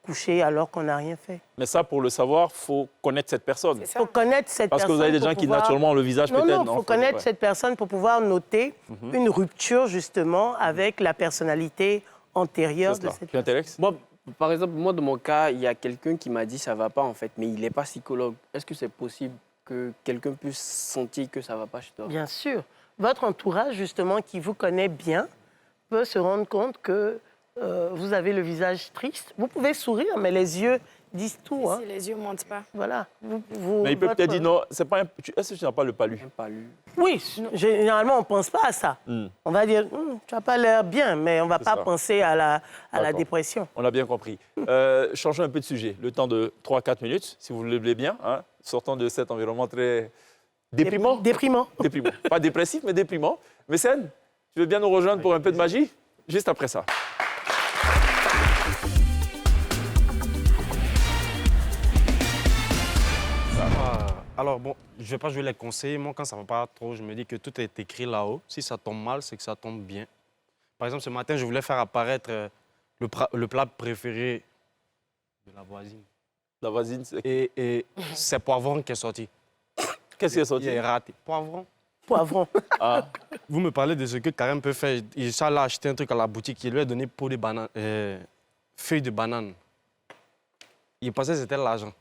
couché alors qu'on n'a rien fait. Mais ça, pour le savoir, il faut connaître cette personne. C'est Il ça. faut connaître cette Parce que personne. vous avez des pour gens qui, pouvoir- naturellement, ont le visage Non, peut-être. non, il faut connaître ouais. cette personne pour pouvoir noter une rupture, justement, avec la personnalité antérieure C'est de cela. cette Tu es personne. Intelex? Moi, par exemple, moi, dans mon cas, il y a quelqu'un qui m'a dit ça va pas, en fait, mais il n'est pas psychologue. Est-ce que c'est possible que quelqu'un puisse sentir que ça va pas chez toi? Bien sûr. Votre entourage, justement, qui vous connaît bien, peut se rendre compte que vous avez le visage triste. Vous pouvez sourire, mais les yeux disent tout. Hein. Si les yeux ne mentent pas. Voilà. Mais il peut peut-être dire non, c'est pas est-ce que tu n'as pas le palu? Même pas lu. Oui, généralement, on ne pense pas à ça. On va dire, tu n'as pas l'air bien, mais on ne va C'est pas ça. penser à la D'accord. dépression. On a bien compris. Changeons un peu de sujet. Le temps de 3-4 minutes, si vous le voulez bien. Hein. Sortons de cet environnement très déprimant. Déprimant. Déprimant. Pas dépressif, mais déprimant. Mécène, tu veux bien nous rejoindre pour un peu de magie? Juste après ça. Alors bon, je ne vais pas jouer les conseils. Moi, quand ça ne va pas trop, je me dis que tout est écrit là-haut. Si ça tombe mal, c'est que ça tombe bien. Par exemple, ce matin, je voulais faire apparaître le plat préféré de la voisine. La voisine, c'est... Et c'est poivron qui est sorti. Qu'est-ce qui est Il sorti? est raté. Poivron. Poivron. Ah, Vous me parlez de ce que Karim peut faire. Il s'est allé acheter un truc à la boutique. Il lui a donné peau de banane, feuilles de banane. Il pensait que c'était l'argent.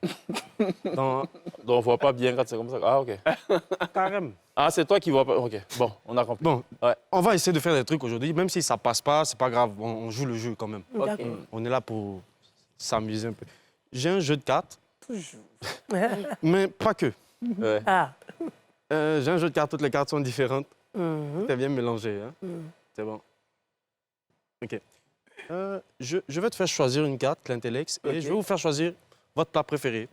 Donc, donc on ne voit pas bien quand c'est comme ça. Ah, OK. Karim. Ah, c'est toi qui vois pas. OK. Bon, on a compris. Bon, Ouais. on va essayer de faire des trucs aujourd'hui. Même si ça passe pas, c'est pas grave. On joue le jeu quand même. D'accord. On est là pour s'amuser un peu. J'ai un jeu de cartes, mais pas que. Ouais. Ah. J'ai un jeu de cartes, toutes les cartes sont différentes. Mhm. C'est bien mélangé. Hein? C'est bon. OK. Je vais te faire choisir une carte, l'intellect, et je vais vous faire choisir votre plat préféré,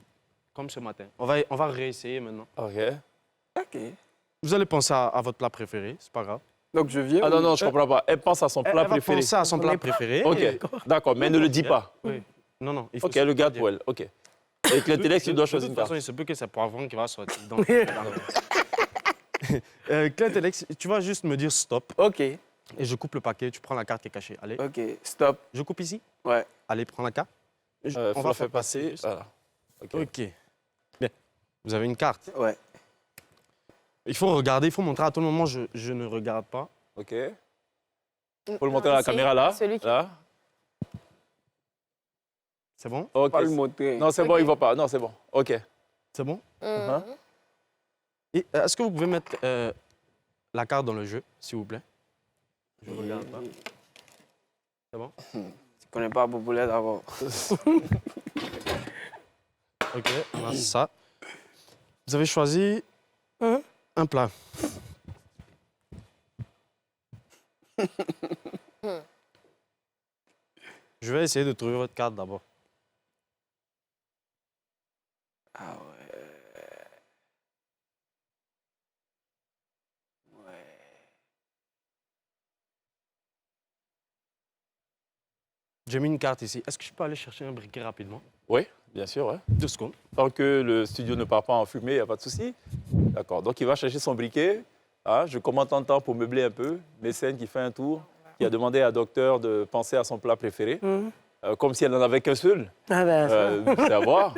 comme ce matin. On va réessayer maintenant. OK. OK. Vous allez penser à votre plat préféré, c'est pas grave. Donc, je viens. Ah non, non, je comprends pas. Elle pense à son Elle plat va préféré. penser à son plat préféré. OK. D'accord, mais ne le dis pas. Oui. Non, il faut OK, le garde pour elle. OK. Avec l'intellect, tu dois De choisir une toute façon, carte. il se peut que c'est poivron qui va sortir. Donc, l'intellect, tu vas juste me dire stop OK. et je coupe le paquet. Tu prends la carte qui est cachée. Allez, OK. Stop. je coupe ici. Ouais. Allez, prends la carte. On va faire passer. juste. Voilà. OK. OK. Bien. Vous avez une carte. Ouais. Il faut regarder, il faut montrer à tout moment. Je ne regarde pas. OK. Faut le montrer à la caméra là. Celui qui... Là. C'est bon? OK. Pas le montrer. Non, c'est bon, il va pas. Non, c'est bon. OK. C'est bon? Mhm. Et est-ce que vous pouvez mettre la carte dans le jeu, s'il vous plaît? Je ne regarde pas. C'est bon? Tu connais pas Bobolet d'abord. OK, on a ça. Vous avez choisi un plat. Je vais essayer de trouver votre carte d'abord. Ah ouais. J'ai mis une carte ici. Est-ce que je peux aller chercher un briquet rapidement? Oui, bien sûr. Ouais. 2 secondes. Tant que le studio ne part pas en fumée, il n'y a pas de souci. D'accord. Donc, il va chercher son briquet. Ah, je commande en temps pour meubler un peu. Mécène qui fait un tour, qui a demandé à docteur de penser à son plat préféré, comme si elle n'en avait qu'un seul. Ah ben, C'est à voir.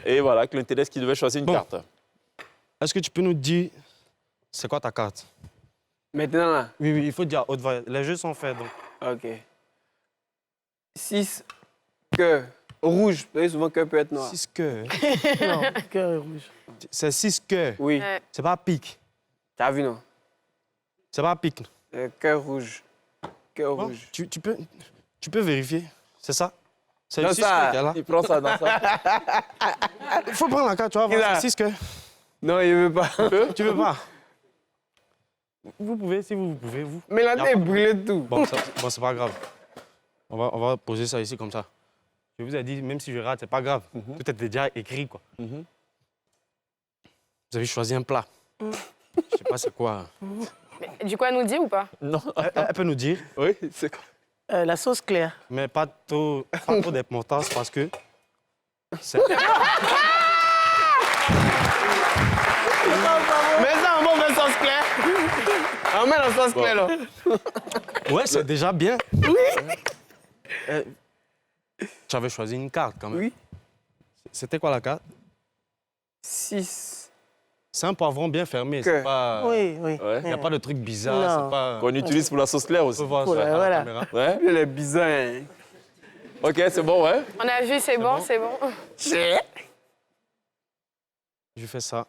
Et voilà, Clinteles qui devait choisir une Bon. carte. Est-ce que tu peux nous dire c'est quoi ta carte? Maintenant, là. Oui, il faut dire à haute voix. Les jeux sont faits, donc. OK. 6 cœurs rouges. Vous voyez, souvent, cœur peut être noir. 6 cœurs. non, cœur rouge. C'est 6 cœurs. Oui. Ouais. C'est pas pique. T'as vu, non? C'est pas pique. Cœur rouge. Cœur Bon, rouge. tu peux vérifier. C'est ça? C'est Non, 6 ça- cœurs qu'il y a là. Il prend ça dans ça. Il faut prendre la carte, tu vas Il a- voir. 6 cœurs. Non, il veut pas. Tu veux pas? Vous pouvez, si vous pouvez, vous. Mais la tête est brûlée de tout. Bon, c'est pas grave. On va poser ça ici comme ça. Je vous ai dit, même si je rate, c'est pas grave. Tout est déjà écrit, quoi. Vous avez choisi un plat. Je ne sais pas c'est quoi. Mais, du coup, elle nous dit ou pas? Non. Elle peut nous dire, Oui, c'est quoi? La sauce claire. mais pas trop d'importance parce que... c'est- Mais ça, on met sauce claire. On met la sauce claire, là. Ouais, c'est déjà bien. Oui. Tu avais choisi une carte quand même. Oui. C'était quoi la carte? 6. C'est un poivron bien fermé. Que- C'est pas... Oui, oui. Ouais. Il n'y a pas de truc bizarre. Non. C'est pas... Qu'on utilise pour la sauce claire On aussi. peut voir Voilà, ça à la voilà. caméra. Ouais. Elle est bizarre, hein. Ok, c'est bon, ouais. On a vu, c'est bon, bon c'est bon. Je fais ça.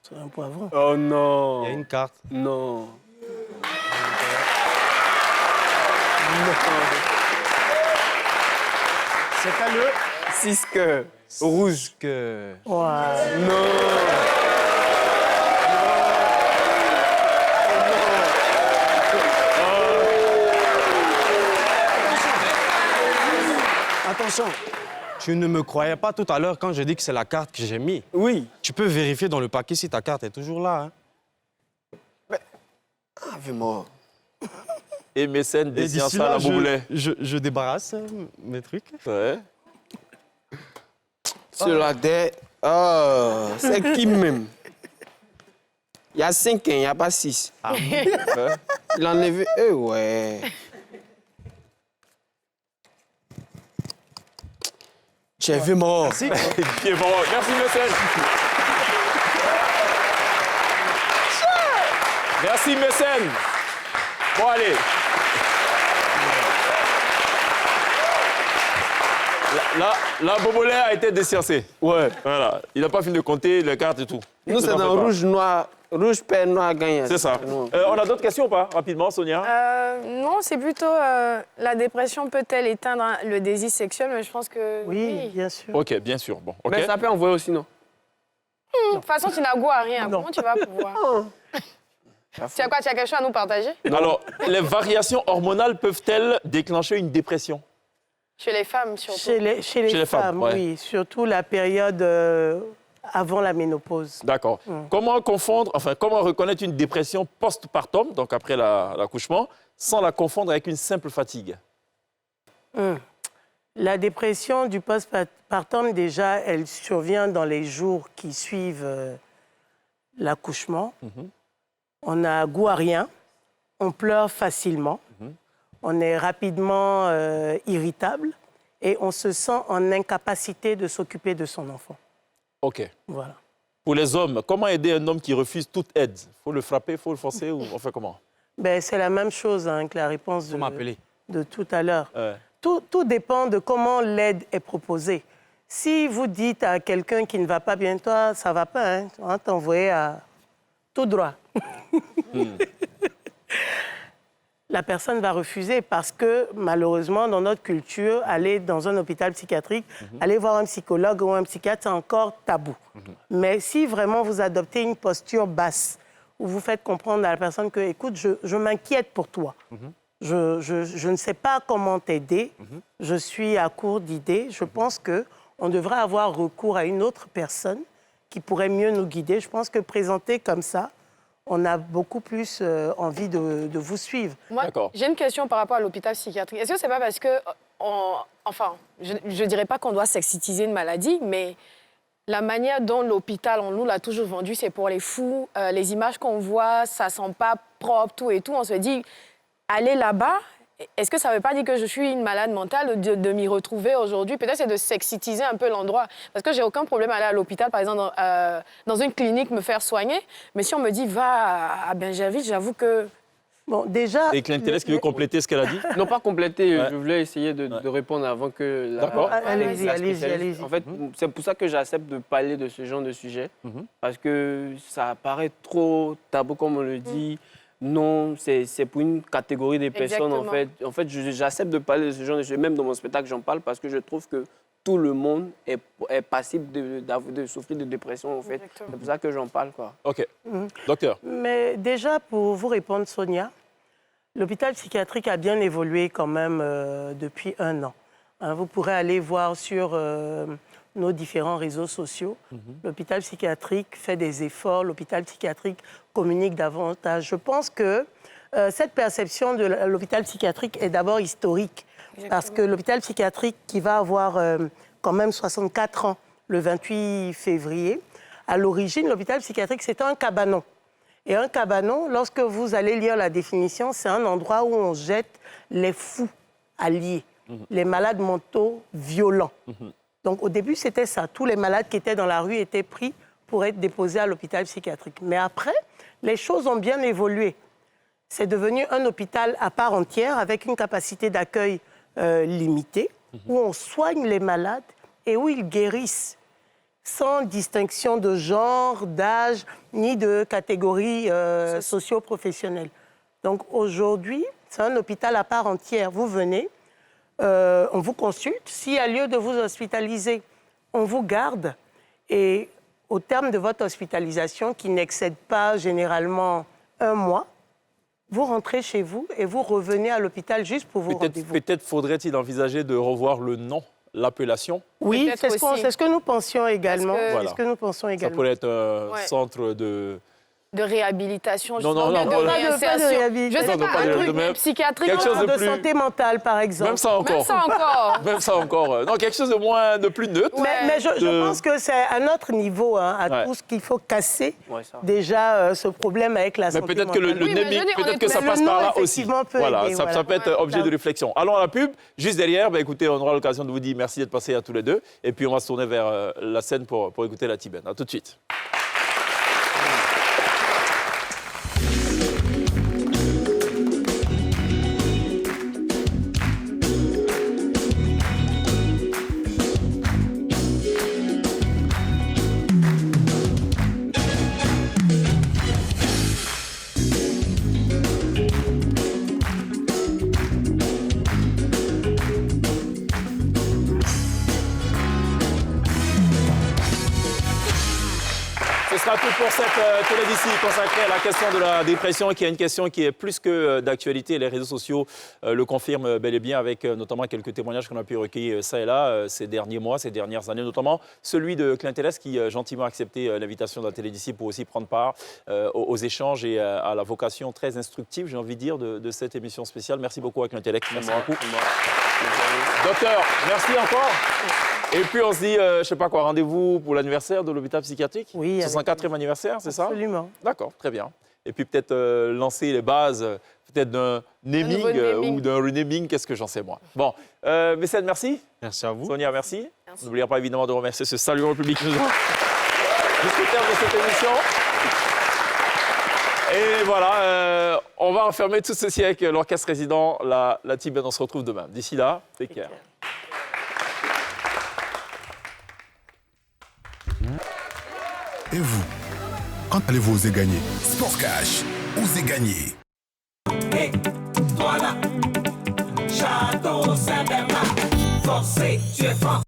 C'est un poivron. Oh Il non. y a une carte. Non. C'était le... 6 cœurs. Rouge. Que... Ouais. Non. Attention, tu ne me croyais pas tout à l'heure quand je dis que c'est la carte que j'ai mis. Oui. Tu peux vérifier dans le paquet si ta carte est toujours là. Hein. Ave mort. Et mécène Et des d'ici sciences à là, la boulet. je débarrasse mes trucs. Ouais. Cela des... Oh, c'est qui même? Il y a 5, il n'y a pas 6. Ouais. Il en a vu... ouais. J'ai vu mort. Qui est bon. Merci, mécène. Merci, mécène. Bon, allez. La bobolet a été déciencée. Ouais. Voilà. Il n'a pas fini de compter les cartes et tout. Nous, Ne c'est t'en dans fais pas. rouge, noir. Rouge, pain, noir, gagnant. C'est ça. Non. On a d'autres questions ou pas? Rapidement, Sonia. Non, c'est plutôt la dépression peut-elle éteindre le désir sexuel, mais je pense que Oui, bien sûr. Ok, bien sûr. Bon, ok. Mais ça peut envoyer aussi, non? De toute façon, tu n'as goût à rien. Non. Comment tu vas pouvoir? Tu as quoi? Tu as quelque chose à nous partager? Alors, les variations hormonales peuvent-elles déclencher une dépression? Chez les femmes, surtout. Chez les Chez les femmes, femmes, ouais. oui. Surtout la période avant la ménopause. D'accord. Comment reconnaître une dépression post-partum, donc après l'accouchement, sans la confondre avec une simple fatigue? La dépression du postpartum, déjà, elle survient dans les jours qui suivent l'accouchement. On n'a goût à rien, on pleure facilement, on est rapidement irritable et on se sent en incapacité de s'occuper de son enfant. OK. Voilà. Pour les hommes, comment aider un homme qui refuse toute aide? Faut le frapper, faut le forcer ou on fait comment? Ben, c'est la même chose hein, que la réponse Faut m'appeler. de tout à l'heure. Ouais. Tout dépend de comment l'aide est proposée. Si vous dites à quelqu'un qui ne va pas bien, toi, ça ne va pas, hein, on va t'envoyer à tout droit. La personne va refuser parce que, malheureusement, dans notre culture, aller dans un hôpital psychiatrique, aller voir un psychologue ou un psychiatre, c'est encore tabou. Mais si vraiment vous adoptez une posture basse, où vous faites comprendre à la personne que, écoute, je m'inquiète pour toi. Je ne sais pas comment t'aider. Je suis à court d'idées. Je pense qu'on devrait avoir recours à une autre personne qui pourrait mieux nous guider. Je pense que présenté comme ça, on a beaucoup plus envie de vous suivre. Moi, D'accord. j'ai une question par rapport à l'hôpital psychiatrique. Est-ce que c'est pas parce que, enfin, je ne dirais pas qu'on doit sexitiser une maladie, mais la manière dont l'hôpital, on nous l'a toujours vendu, c'est pour les fous. Les images qu'on voit, ça sent pas propre, tout et tout. On se dit, aller là-bas, est-ce que ça ne veut pas dire que je suis une malade mentale de m'y retrouver aujourd'hui? Peut-être c'est de sexitiser un peu l'endroit. Parce que j'ai aucun problème à aller à l'hôpital, par exemple, dans une clinique, me faire soigner. Mais si on me dit, va à Benjaville, j'avoue que... Bon, déjà... Et Clintelle, est-ce qu'il veut compléter ce qu'elle a dit? Non, pas compléter. Ouais. Je voulais essayer de répondre avant que la... D'accord. Allez-y, la allez-y, spécialiste. allez-y. En fait, c'est pour ça que j'accepte de parler de ce genre de sujet. Parce que ça paraît trop tabou, comme on le dit. Non, c'est pour une catégorie de personnes, en fait. En fait, j'accepte de parler de ce genre de sujet. Même dans mon spectacle, j'en parle parce que je trouve que tout le monde est passible de souffrir de dépression, en fait. Exactement. C'est pour ça que j'en parle, quoi. OK. Docteur. Mais déjà, pour vous répondre, Sonia, l'hôpital psychiatrique a bien évolué quand même depuis 1 an. Hein, vous pourrez aller voir sur nos différents réseaux sociaux. L'hôpital psychiatrique fait des efforts, l'hôpital psychiatrique communique davantage. Je pense que cette perception de l'hôpital psychiatrique est d'abord historique. Exactement. Parce que l'hôpital psychiatrique qui va avoir quand même 64 ans le 28 février, à l'origine, l'hôpital psychiatrique, c'était un cabanon. Et un cabanon, lorsque vous allez lire la définition, c'est un endroit où on jette les fous alliés, les malades mentaux violents. Donc au début, c'était ça. Tous les malades qui étaient dans la rue étaient pris pour être déposés à l'hôpital psychiatrique. Mais après, les choses ont bien évolué. C'est devenu un hôpital à part entière avec une capacité d'accueil limitée, où on soigne les malades et où ils guérissent sans distinction de genre, d'âge, ni de catégorie socio-professionnelle. Donc aujourd'hui, c'est un hôpital à part entière. Vous venez, on vous consulte. S'il y a lieu de vous hospitaliser, on vous garde. Et au terme de votre hospitalisation, qui n'excède pas généralement 1 mois, vous rentrez chez vous et vous revenez à l'hôpital juste pour vos rendez-vous. Peut-être faudrait-il envisager de revoir le nom, l'appellation. Oui, c'est ce que nous pensions également. Voilà. C'est ce que nous pensons également. Ça pourrait être un centre de réhabilitation, non, de réinsertion. Pas de réhabilitation. Je sais pas, un truc psychiatrique. Quelque chose de santé mentale, par exemple. Même ça encore. Même ça encore. Non, quelque chose de plus neutre. Mais je pense que c'est à notre niveau, à tous, qu'il faut casser déjà ce problème avec la santé mentale. Mais peut-être que le naming, peut-être que ça passe par là aussi. Voilà, ça peut être objet de réflexion. Allons à la pub. Juste derrière, écoutez, on aura l'occasion de vous dire merci d'être passés à tous les deux. Et puis on va se tourner vers la scène pour écouter la Tibène. À tout de suite. Ce sera tout pour cette télévision consacrée à la question de la dépression, qui est une question qui est plus que d'actualité. Les réseaux sociaux le confirment bel et bien, avec notamment quelques témoignages qu'on a pu recueillir ça et là ces derniers mois, ces dernières années, notamment celui de Clin Télès qui gentiment a accepté l'invitation de la télévision pour aussi prendre part aux échanges et à la vocation très instructive, j'ai envie de dire, de cette émission spéciale. Merci beaucoup à Clin Télès. Merci beaucoup. Docteur, merci encore. Et puis on se dit, je ne sais pas quoi, rendez-vous pour l'anniversaire de l'hôpital psychiatrique. Oui. 64e anniversaire, c'est ça? Absolument. D'accord, très bien. Et puis peut-être lancer les bases peut-être d'un naming ou d'un renaming, qu'est-ce que j'en sais moi. Bon, Messène, merci. Merci à vous. Sonia, merci. N'oubliez pas évidemment de remercier ce Salut République jusqu'au terme de cette émission. Et voilà, on va enfermer tout ceci avec l'orchestre résident, la Tibène. On se retrouve demain. D'ici là, take care. Et vous, quand allez-vous oser gagner? Sport Cash, osez gagner. Hey, toi là, château Saint-Bernard, forcé, tu es fort.